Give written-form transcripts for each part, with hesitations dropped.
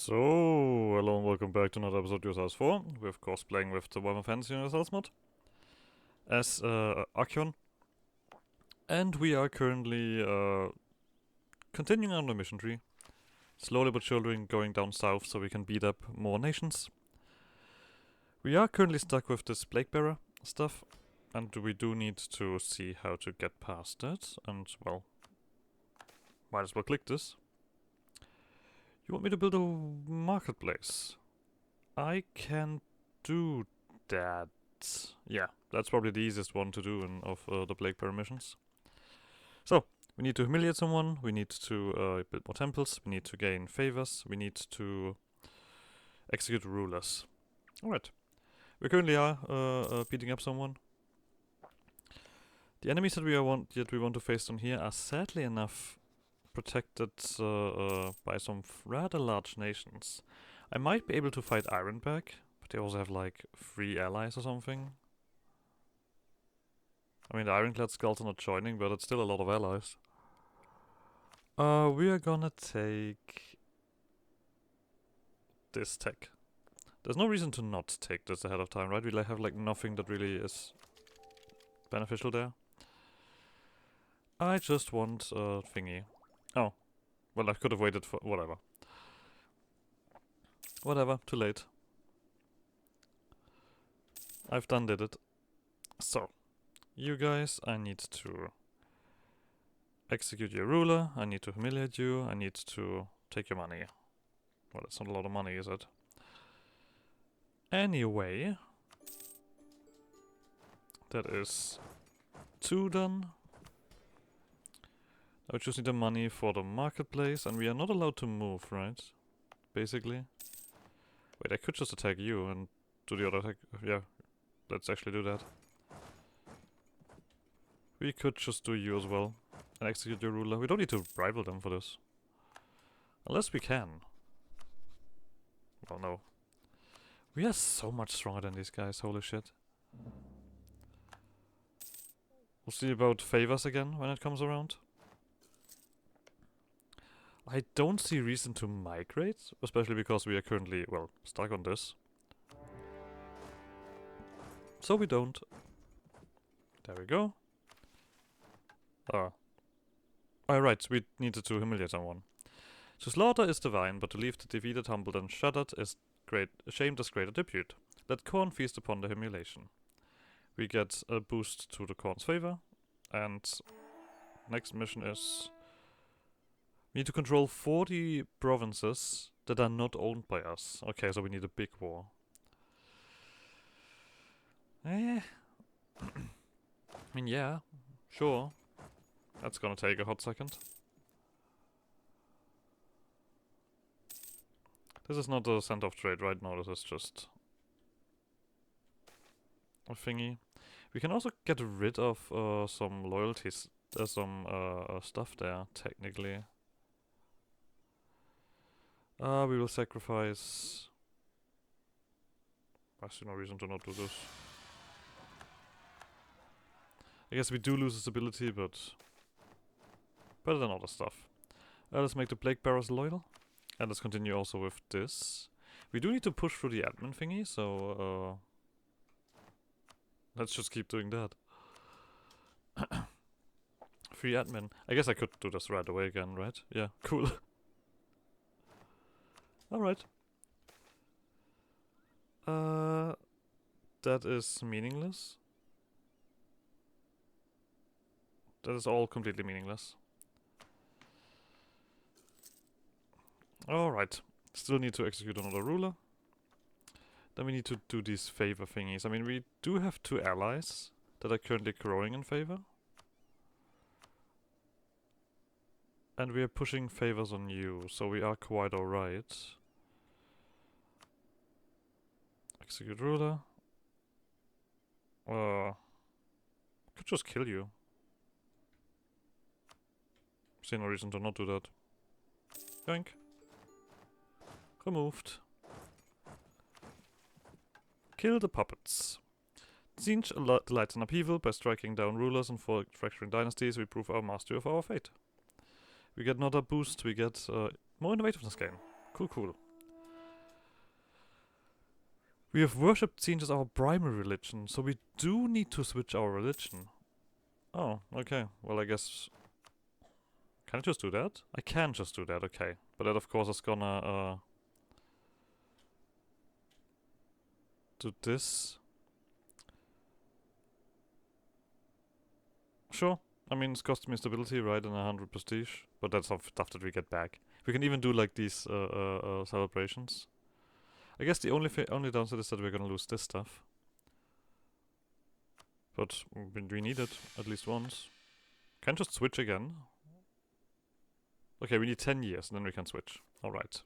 So, hello and welcome back to another episode of Universalis 4. We're of course playing with the Warhammer Fantasy Universalis mod as Archaon. And we are currently continuing on the mission tree. Slowly but surely going down south so we can beat up more nations. We are currently stuck with this Plague Bearer stuff. And we do need to see how to get past it. And, well, might as well click this. You want me to build a marketplace? I can do that. Yeah, that's probably the easiest one to do of the Plague Bearer missions. So, we need to humiliate someone, we need to build more temples, we need to gain favors, we need to execute rulers. Alright. We currently are beating up someone. The enemies that we want to face down here are sadly enough protected by some rather large nations. I might be able to fight Ironback, but they also have like 3 allies or something. I mean, the Ironclad Skulls are not joining, but it's still a lot of allies. We are gonna take this tech. There's no reason to not take this ahead of time, right? We have like nothing that really is beneficial there. I just want a thingy. Oh. Well, I could have waited for... whatever. Whatever, too late. I've done did it. So, you guys, I need to execute your ruler, I need to humiliate you, I need to take your money. Well, that's not a lot of money, is it? Anyway, that is 2 done. I just need the money for the marketplace, and we are not allowed to move, right? Basically. Wait, I could just attack you and do the other attack. Yeah, let's actually do that. We could just do you as well and execute your ruler. We don't need to rival them for this. Unless we can. Oh no. We are so much stronger than these guys, holy shit. We'll see about favors again when it comes around. I don't see reason to migrate, especially because we are currently, well, stuck on this. So we don't. There we go. Right, we needed to humiliate someone. To slaughter is divine, but to leave the defeated humbled and shuddered is great. Shamed is greater tribute. Let Khorne feast upon the humiliation. We get a boost to the Khorne's favor, and next mission is... we need to control 40 provinces that are not owned by us. Okay, so we need a big war. I mean, yeah, sure. That's gonna take a hot second. This is not a center of trade right now, this is just a thingy. We can also get rid of some loyalties, some stuff there, technically. We will sacrifice... I see no reason to not do this. I guess we do lose this ability, but better than other stuff. Let's make the Plague Bearers loyal. And let's continue also with this. We do need to push through the admin thingy, so let's just keep doing that. Free admin. I guess I could do this right away again, right? Yeah, cool. Alright. That is meaningless. That is all completely meaningless. Alright. Still need to execute another ruler. Then we need to do these favor thingies. I mean, we do have 2 allies that are currently growing in favor. And we are pushing favors on you, so we are quite alright. Execute ruler. Could just kill you. See no reason to not do that. Yoink. Removed. Kill the puppets. Siege delights in upheaval. By striking down rulers and fracturing dynasties, we prove our mastery of our fate. We get another boost, we get more innovativeness gain. Cool, cool. We have worshipped Tzeentch as our primary religion, so we do need to switch our religion. Oh, okay. Well, I guess... Can I just do that? I can just do that, okay. But that, of course, is gonna, do this. Sure. I mean, it's cost me stability, right, and 100 prestige. But that's stuff that we get back. We can even do, like, these, celebrations. I guess the only downside is that we're gonna lose this stuff. But we need it at least once. Can just switch again. Okay, we need 10 years, and then we can switch. Alright.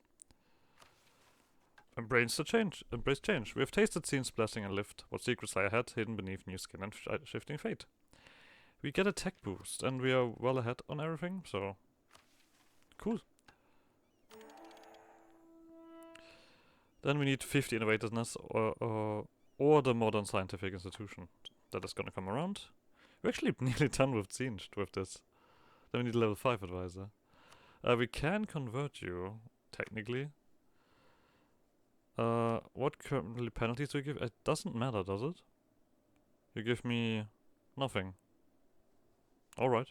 Embrace the change. Embrace change. We have tasted Tzeentch's blessing and lived. What secrets lie ahead, hidden beneath new skin and shifting fate. We get a tech boost, and we are well ahead on everything, so... Cool. Then we need 50 innovativeness or the modern scientific institution that is gonna come around. We're actually nearly done with Tzeentch with this. Then we need a level 5 advisor. We can convert you, technically. What currently penalties do you give? It doesn't matter, does it? You give me nothing. Alright.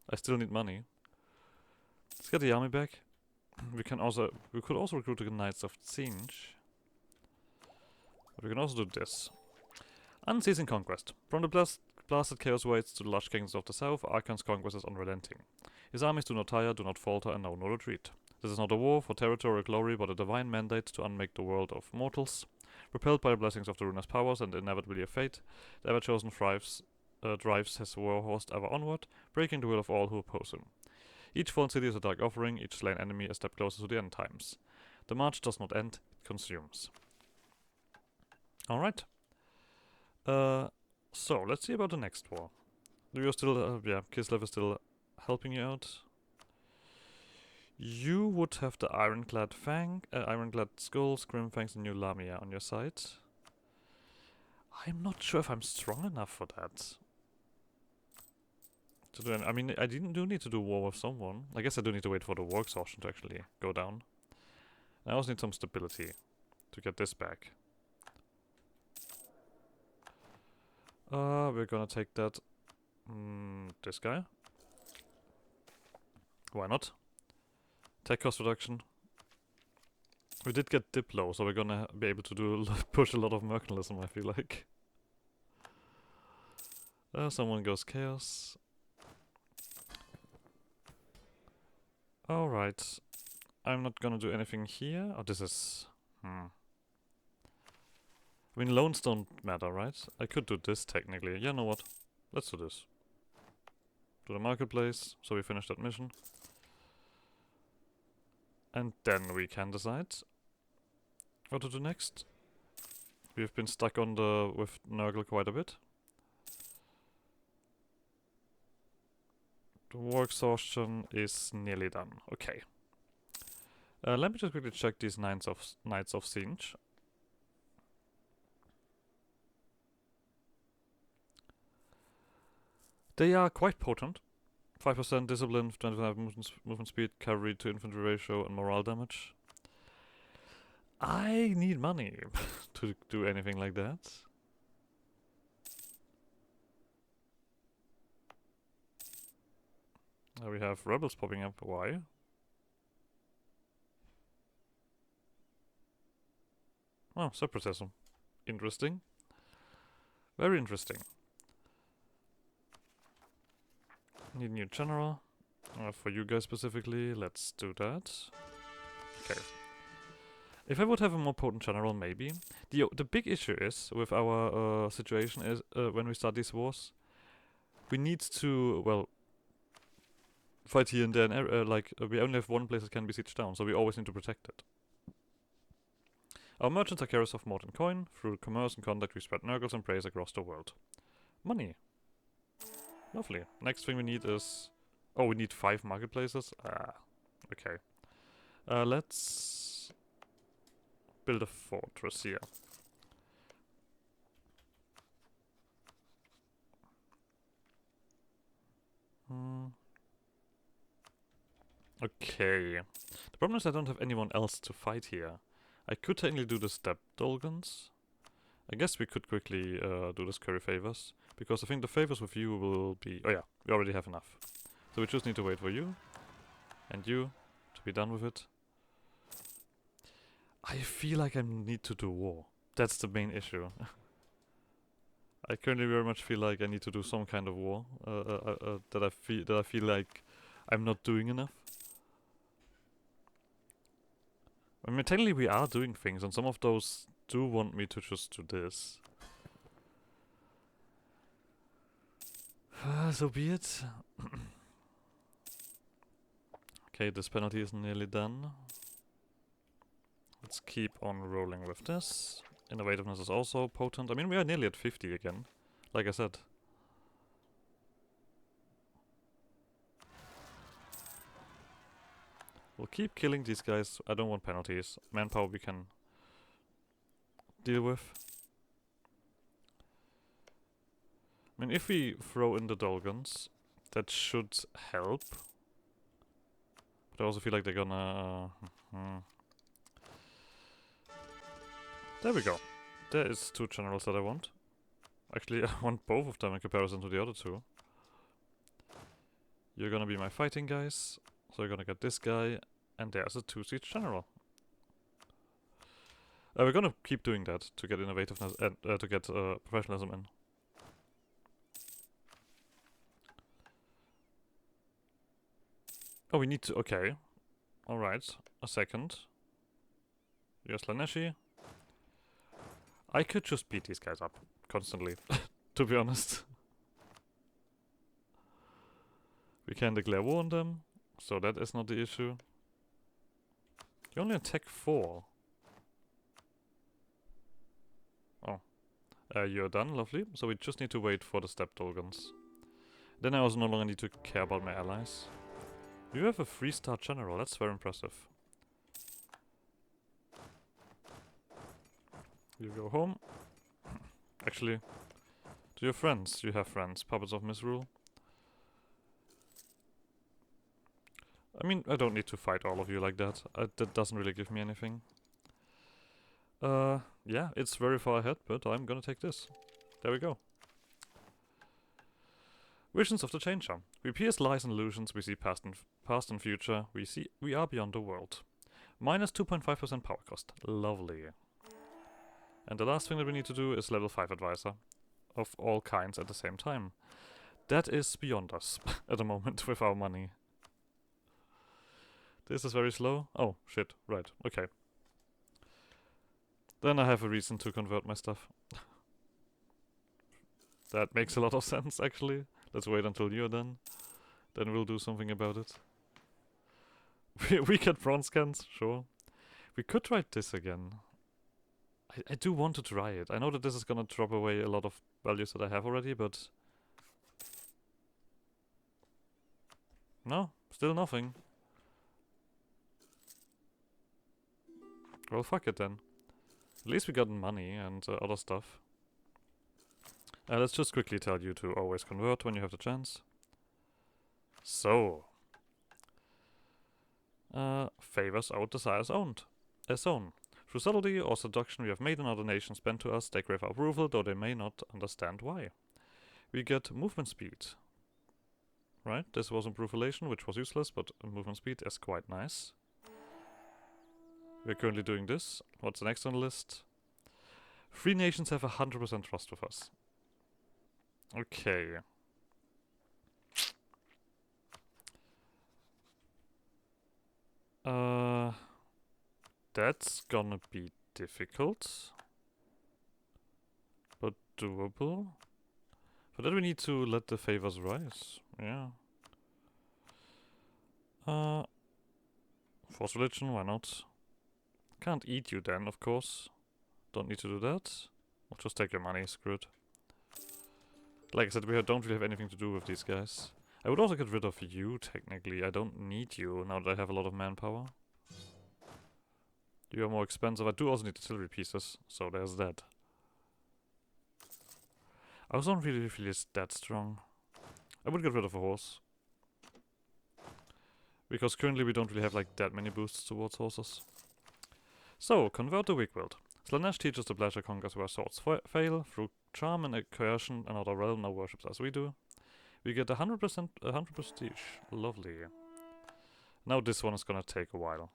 I still need money. Let's get the army back. We could also recruit the Knights of Tzeentch. But we can also do this. Unceasing conquest. From the blasted chaos waits to the lush kingdoms of the south, Archaon's conquest is unrelenting. His armies do not tire, do not falter, and know no retreat. This is not a war for territorial glory, but a divine mandate to unmake the world of mortals. Repelled by the blessings of the ruinous powers and inevitably of fate, the ever-chosen drives his warhorse ever onward, breaking the will of all who oppose him. Each fallen city is a dark offering, each slain enemy a step closer to the end times. The march does not end, it consumes. Alright. So, let's see about the next war. Do you still, yeah, Kislev is still helping you out. You would have the Ironclad Skull, Scrimfangs, and New Lamia on your side. I'm not sure if I'm strong enough for that. To do I mean, I do need to do war with someone. I guess I do need to wait for the war exhaustion to actually go down. I also need some stability to get this back. We're gonna take that. This guy. Why not? Tech cost reduction. We did get Diplo, so we're gonna be able to do push a lot of mercantilism, I feel like. Someone goes chaos. Alright. I'm not gonna do anything here. Oh, this is... I mean, loans don't matter, right? I could do this technically. Yeah, know what? Let's do this. Do the marketplace, so we finish that mission. And then we can decide what to do next. We've been stuck on with Nurgle quite a bit. The war exhaustion is nearly done. Okay. Let me just quickly check these Knights of Tzeentch. They are quite potent. 5% discipline, 25 movement speed, cavalry to infantry ratio, and morale damage. I need money to do anything like that. We have rebels popping up. Why? Oh, separatism. Interesting. Very interesting. Need a new general. For you guys specifically, let's do that. Okay. If I would have a more potent general, maybe. The big issue is, with our situation, is when we start these wars, we need to, well, fight here and there, and we only have one place that can be sieged down, so we always need to protect it. Our merchants are carriers of Morton coin. Through commerce and contact, we spread Nurgles and praise across the world. Money. Lovely. Next thing we need is... Oh, we need 5 marketplaces? Okay. Let's build a fortress here. Okay. The problem is I don't have anyone else to fight here. I could technically do the Step Dolgans. I guess we could quickly do this curry favors, because I think the favors with you will be... Oh yeah, we already have enough. So we just need to wait for you and you to be done with it. I feel like I need to do war. That's the main issue. I currently very much feel like I need to do some kind of war. That I feel like I'm not doing enough. I mean, technically we are doing things, and some of those do want me to just do this. So be it. Okay, this penalty is nearly done. Let's keep on rolling with this. Innovativeness is also potent. I mean, we are nearly at 50 again, like I said. We'll keep killing these guys. I don't want penalties. Manpower we can deal with. I mean, if we throw in the Dolgans, that should help. But I also feel like they're gonna... There we go. There is 2 generals that I want. Actually, I want both of them in comparison to the other 2. You're gonna be my fighting guys. So you're gonna get this guy. And there's a 2-siege general. We're gonna keep doing that to get innovativeness and to get professionalism in. Oh, we need to... Okay. Alright. A second. Here's Laneshi. I could just beat these guys up constantly, to be honest. We can declare war on them, so that is not the issue. You only attack 4. Oh. You're done, lovely. So we just need to wait for the step Dolgans. Then I also no longer need to care about my allies. You have a 3-star general, that's very impressive. You go home. Actually, to your friends. You have friends. Puppets of Misrule. I mean, I don't need to fight all of you like that. That doesn't really give me anything. Yeah, it's very far ahead, but I'm gonna take this. There we go. Visions of the Changer. We pierce lies and illusions, we see past and future, we are beyond the world. Minus 2.5% power cost. Lovely. And the last thing that we need to do is level 5 advisor. Of all kinds at the same time. That is beyond us at the moment with our money. This is very slow. Oh, shit. Right. Okay. Then I have a reason to convert my stuff. That makes a lot of sense, actually. Let's wait until you're done. Then we'll do something about it. We get bronze scans, sure. We could try this again. I do want to try it. I know that this is gonna drop away a lot of values that I have already, but... No, still nothing. Well, fuck it then. At least we got money and other stuff. Let's just quickly tell you to always convert when you have the chance. So. Favors our desires owned. As own. Through subtlety or seduction we have made another nation spend to us, they crave our approval, though they may not understand why. We get movement speed. Right, this was improved relation, which was useless, but movement speed is quite nice. We're currently doing this. What's the next on the list? 3 nations have 100% trust with us. Okay. That's gonna be difficult. But doable. For that we need to let the favors rise. Yeah. Force religion, why not? Can't eat you then, of course. Don't need to do that. I'll just take your money, screw it. Like I said, we don't really have anything to do with these guys. I would also get rid of you, technically. I don't need you, now that I have a lot of manpower. You are more expensive. I do also need artillery pieces, so there's that. I also don't really feel it's that strong. I would get rid of a horse. Because currently we don't really have like that many boosts towards horses. So, convert the weak world. Slanesh teaches the pleasure conquers where swords fail. Through charm and coercion, another realm now worships as we do. We get 100% 100 prestige. Lovely. Now this one is gonna take a while.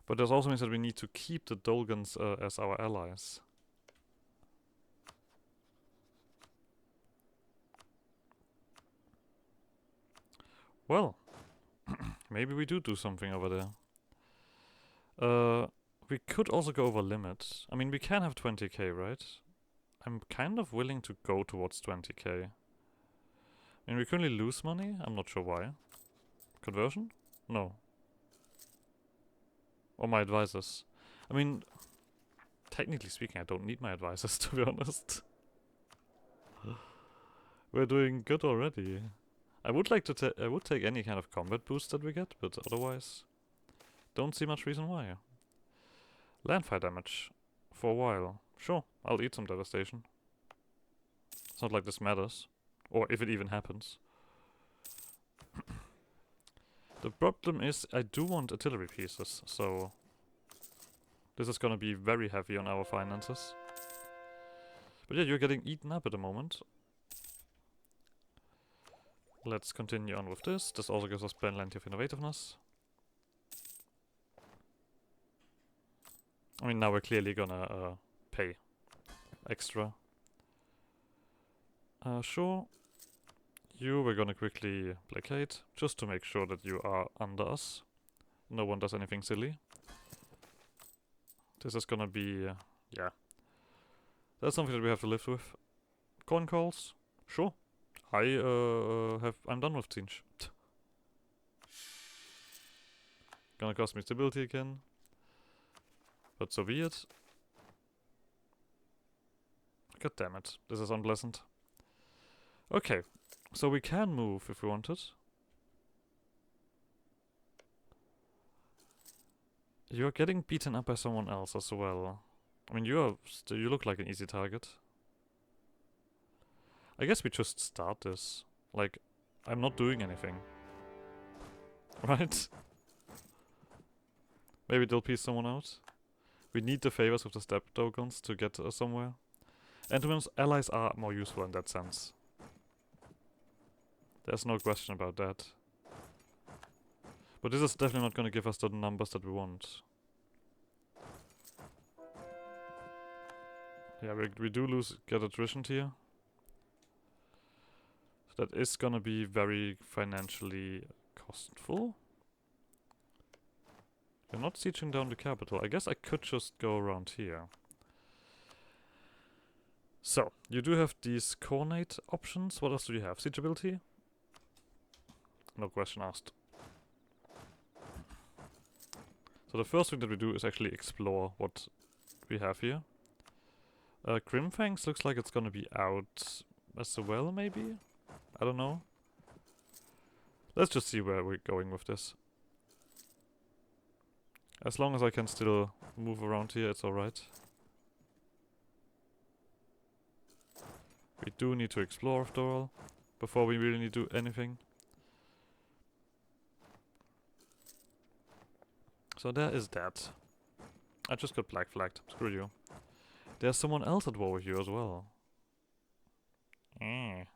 But this also means that we need to keep the Dolgans as our allies. Well, maybe we do something over there. We could also go over limit. I mean, we can have 20k, right? I'm kind of willing to go towards 20k. I mean, we currently lose money. I'm not sure why. Conversion? No. Or my advisors. I mean, technically speaking, I don't need my advisors, to be honest. We're doing good already. I would like to I would take any kind of combat boost that we get, but otherwise, don't see much reason why. Landfire damage. For a while. Sure, I'll eat some devastation. It's not like this matters. Or if it even happens. The problem is, I do want artillery pieces, so this is gonna be very heavy on our finances. But yeah, you're getting eaten up at the moment. Let's continue on with this. This also gives us plenty of innovativeness. I mean, now we're clearly gonna pay extra. Sure. We're gonna quickly placate, just to make sure that you are under us. No one does anything silly. This is gonna be, yeah. That's something that we have to live with. Coin calls? Sure. I'm done with Tinge. Gonna cost me stability again. But so be it. God damn it. This is unpleasant. Okay. So we can move if we wanted. You're getting beaten up by someone else as well. I mean, you look like an easy target. I guess we just start this. Like, I'm not doing anything. Right? Maybe they'll piece someone out. We need the favors of the step tokens to get somewhere. And to be honest, allies are more useful in that sense. There's no question about that. But this is definitely not going to give us the numbers that we want. Yeah, we do get attrition here. So that is going to be very financially costful. You're not sieging down the capital. I guess I could just go around here. So, you do have these coordinate options. What else do you have? Siegeability? No question asked. So the first thing that we do is actually explore what we have here. Grimfangs looks like it's gonna be out as well, maybe? I don't know. Let's just see where we're going with this. As long as I can still move around here, it's alright. We do need to explore after all, before we really need to do anything. So there is that. I just got black flagged. Screw you. There's someone else at war with you as well. And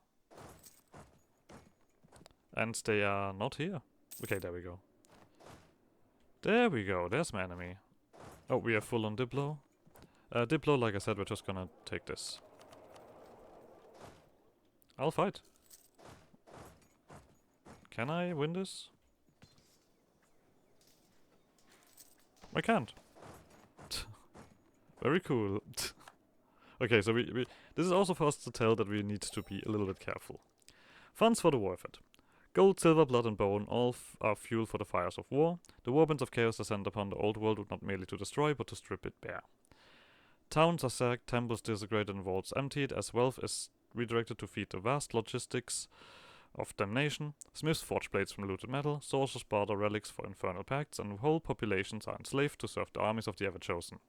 they are not here. Okay, there we go. There we go. There's my enemy. Oh, we are full on Diplo. Diplo, like I said, we're just gonna take this. I'll fight. Can I win this? I can't. Very cool. Okay, so this is also for us to tell that we need to be a little bit careful. Funds for the war effort. Gold, silver, blood and bone all are fuel for the fires of war. The warbinds of chaos descend upon the old world not merely to destroy, but to strip it bare. Towns are sacked, temples desecrated and vaults emptied, as wealth is redirected to feed the vast logistics of damnation. Smiths forge blades from looted metal, sorcerers barter relics for infernal pacts, and whole populations are enslaved to serve the armies of the Ever-Chosen.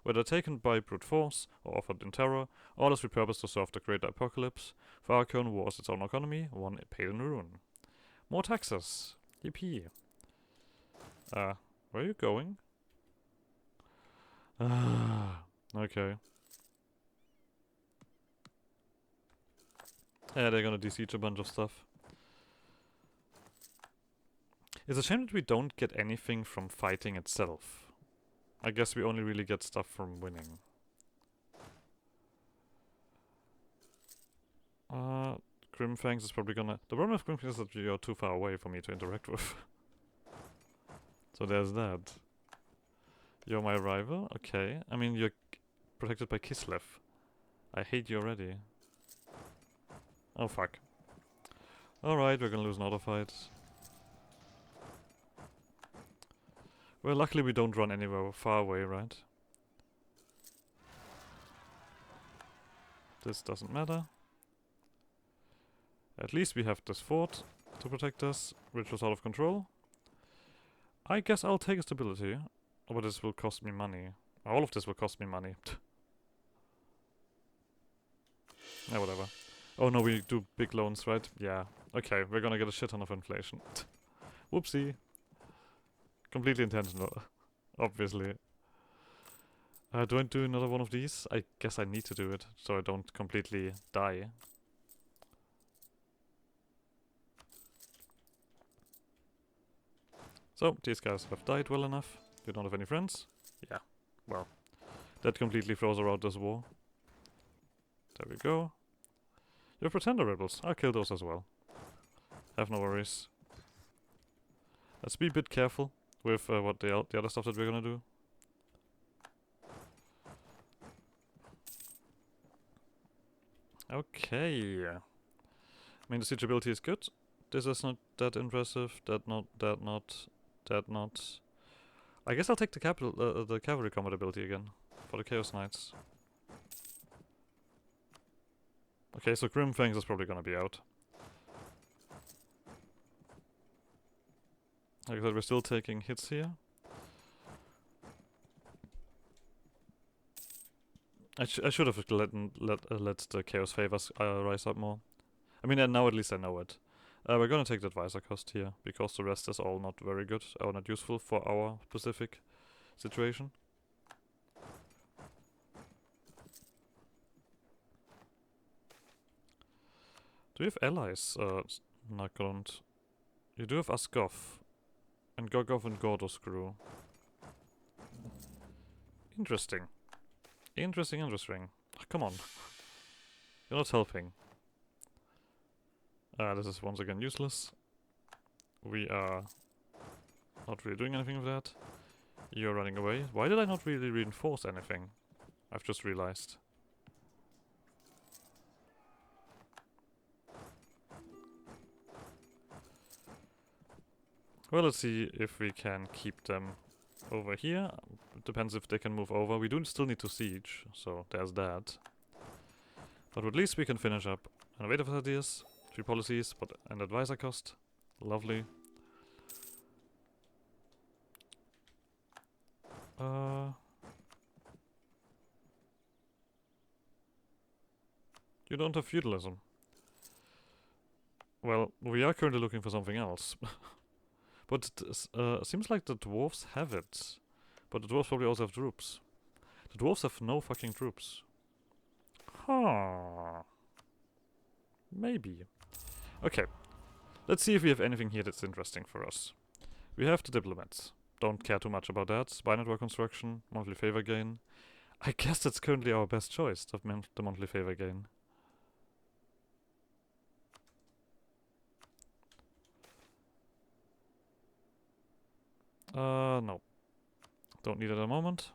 Whether taken by brute force or offered in terror, all is repurposed to serve the greater apocalypse. For Archaon, war is its own economy, one paid in ruin. More taxes. Yippee. Where are you going? Okay. Yeah, they're gonna de-siege a bunch of stuff. It's a shame that we don't get anything from fighting itself. I guess we only really get stuff from winning. Grimfangs is probably gonna... The problem with Grimfangs is that you're too far away for me to interact with. So there's that. You're my rival? Okay. I mean, you're protected by Kislev. I hate you already. Oh, fuck. Alright, we're gonna lose another fight. Well, luckily we don't run anywhere far away, right? This doesn't matter. At least we have this fort to protect us, which was out of control. I guess I'll take a stability. Oh, but this will cost me money. All of this will cost me money. Yeah, whatever. Oh no, we do big loans, right? Yeah. Okay, we're gonna get a shit ton of inflation. Whoopsie. Completely intentional. Obviously. Do I do another one of these? I guess I need to do it, so I don't completely die. So, these guys have died well enough. You don't have any friends? Yeah. Well, that completely throws her out this war. There we go. You have pretender rebels. I'll kill those as well. Have no worries. Let's be a bit careful with what the other stuff that we're gonna do. Okay. I mean, the siege ability is good. This is not that impressive. That not. I guess I'll take the the cavalry combat ability again for the Chaos Knights. Okay, so Grimfangs is probably gonna be out. Like I said, we're still taking hits here. I should have let the Chaos Favors rise up more. I mean, now at least I know it. We're gonna take the advisor cost here, because the rest is all not very good, or not useful for our specific situation. Do we have allies, Nagrund? You do have Asgoth. And Gogov and Gordos grew. Interesting. Interesting. Oh, come on. You're not helping. This is once again useless. We are not really doing anything with that. You're running away. Why did I not really reinforce anything? I've just realized. Well, let's see if we can keep them over here. It depends if they can move over. We do still need to siege, so there's that. But at least we can finish up innovative ideas, 3 policies, but an advisor cost. Lovely. You don't have feudalism. Well, we are currently looking for something else. But it seems like the dwarves have it. But the dwarves probably also have troops. The dwarves have no fucking troops. Huh. Maybe. Okay. Let's see if we have anything here that's interesting for us. We have the diplomats. Don't care too much about that. Spy network construction, monthly favor gain. I guess that's currently our best choice, the monthly favor gain. No. Don't need it at the moment.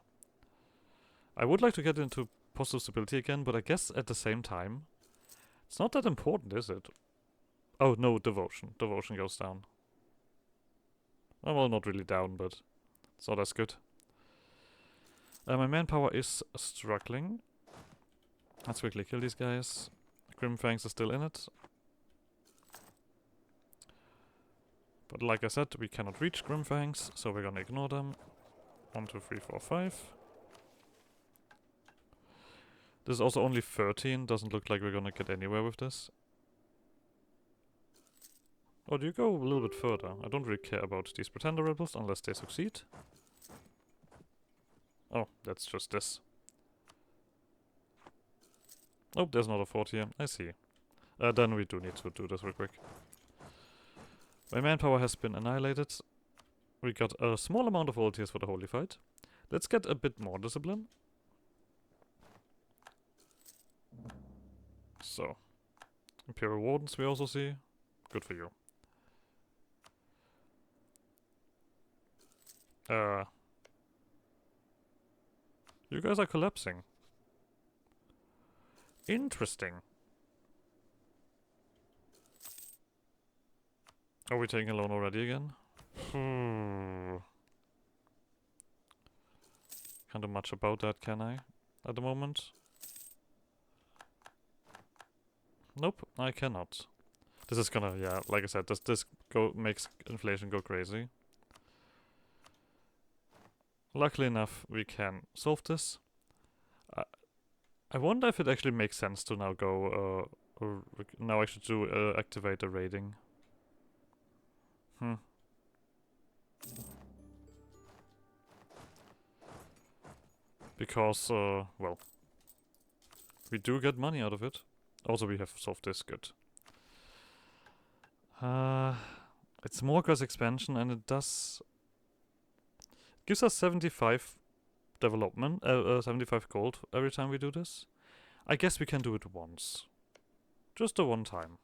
I would like to get into positive stability again, but I guess at the same time, it's not that important, is it? Oh, no, devotion. Devotion goes down. Well, not really down, but it's not as good. My manpower is struggling. Let's quickly kill these guys. Grimfangs are still in it. But like I said, we cannot reach Grimfangs, so we're gonna ignore them. 1, 2, 3, 4, 5. This is also only 13, doesn't look like we're gonna get anywhere with this. Or do you go a little bit further? I don't really care about these pretender rebels unless they succeed. Oh, that's just this. Oh, there's another fort here. I see. Then we do need to do this real quick. My manpower has been annihilated. We got a small amount of volunteers for the holy fight. Let's get a bit more discipline. So, Imperial Wardens we also see. Good for you. You guys are collapsing. Interesting. Are we taking a loan already again? Can't do much about that, can I? At the moment? Nope, I cannot. This is gonna, yeah, like I said, this makes inflation go crazy. Luckily enough, we can solve this. I wonder if it actually makes sense to now go, now actually to activate the raiding. Because, well, we do get money out of it. Also, we have solved this, good. It's more aggressive expansion, and it gives us 75 development, 75 gold every time we do this. I guess we can do it once. Just the one time.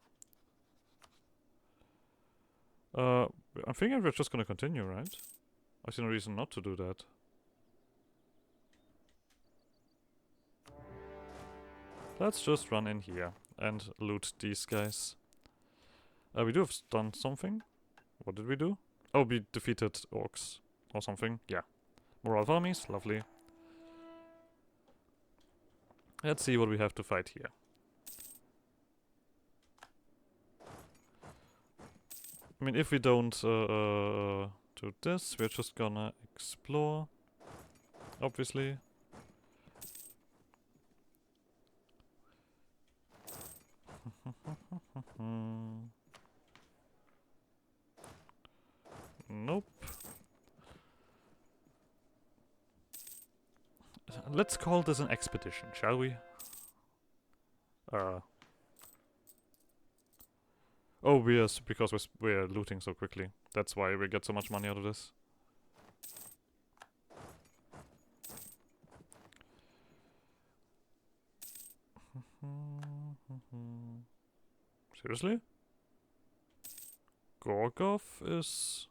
I'm thinking we're just gonna continue, right? I see no reason not to do that. Let's just run in here and loot these guys. We do have done something. What did we do? Oh, we defeated orcs or something. Yeah. Morale armies, lovely. Let's see what we have to fight here. I mean, if we don't do this, we're just gonna explore. Obviously. Nope. Let's call this an expedition, shall we? Oh, because we're looting so quickly. That's why we get so much money out of this. Seriously? Gorgov is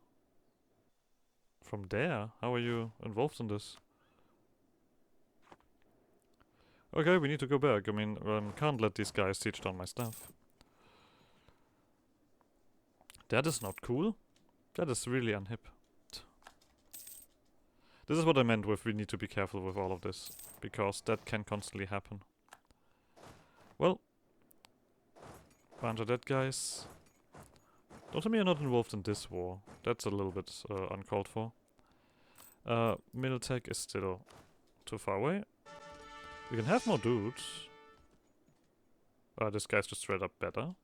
from there? How are you involved in this? Okay, we need to go back. I mean, can't let these guys siege down my stuff. That is not cool. That is really unhip. This is what I meant with we need to be careful with all of this. Because that can constantly happen. Well. Bunch of dead guys. Don't tell me you're not involved in this war. That's a little bit uncalled for. Militech is still too far away. We can have more dudes. This guy's just straight up better.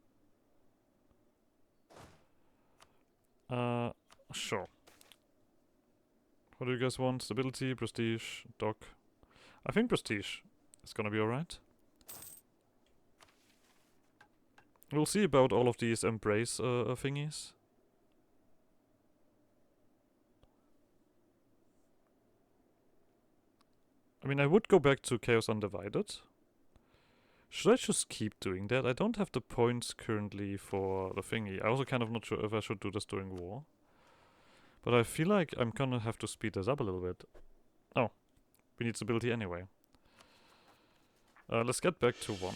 Sure. What do you guys want? Stability, prestige, dock. I think prestige is gonna be alright. We'll see about all of these embrace thingies. I mean, I would go back to Chaos Undivided. Should I just keep doing that? I don't have the points currently for the thingy. I also kind of not sure if I should do this during war. But I feel like I'm gonna have to speed this up a little bit. Oh, we need stability anyway. Let's get back to 1.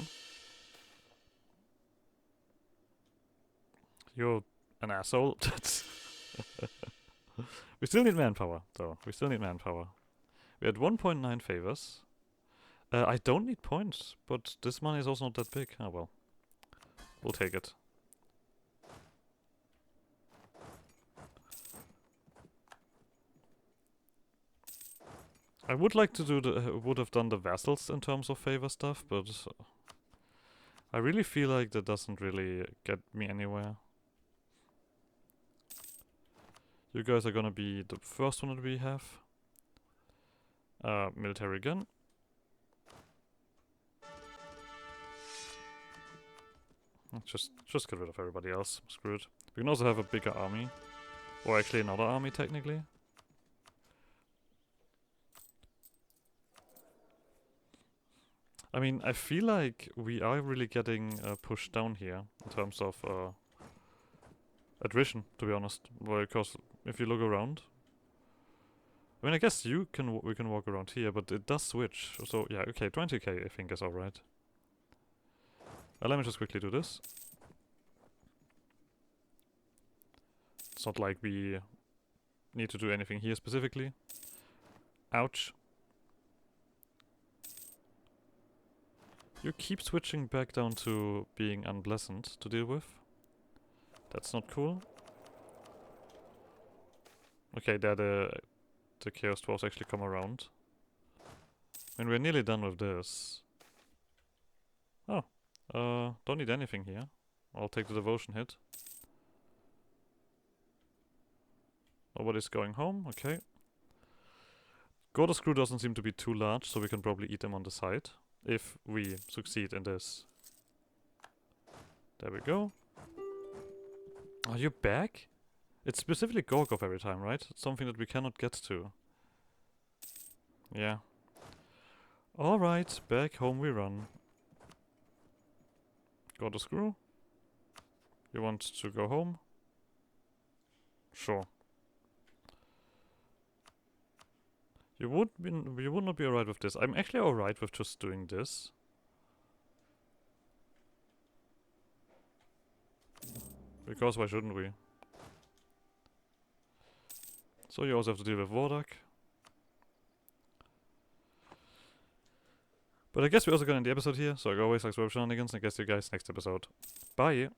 You're an asshole. We still need manpower, though. We still need manpower. We had 1.9 favors. I don't need points, but this money is also not that big. Oh well. We'll take it. I would like to do would have done the vassals in terms of favor stuff, but I really feel like that doesn't really get me anywhere. You guys are gonna be the first one that we have. military gun. Just get rid of everybody else. Screw it. We can also have a bigger army. Or actually another army, technically. I mean, I feel like we are really getting pushed down here in terms of attrition, to be honest. Because if you look around, I mean, I guess we can walk around here, but it does switch. So yeah, okay, 20k I think is alright. Let me just quickly do this. It's not like we need to do anything here specifically. Ouch. You keep switching back down to being unpleasant to deal with. That's not cool. Okay, there the Chaos Dwarves actually come around. I mean, we're nearly done with this. Oh, don't need anything here. I'll take the devotion hit. Nobody's going home, okay. God of Screw doesn't seem to be too large, so we can probably eat them on the side. If we succeed in this. There we go. Are you back? It's specifically Gorgov every time, right? It's something that we cannot get to. Yeah. Alright, back home we run. God of Screw? You want to go home? Sure. You would not be alright with this. I'm actually alright with just doing this. Because why shouldn't we? So you also have to deal with Wardak. But I guess we're also gonna end the episode here, so like always, thanks for shenanigans, and I guess see you guys next episode. Bye!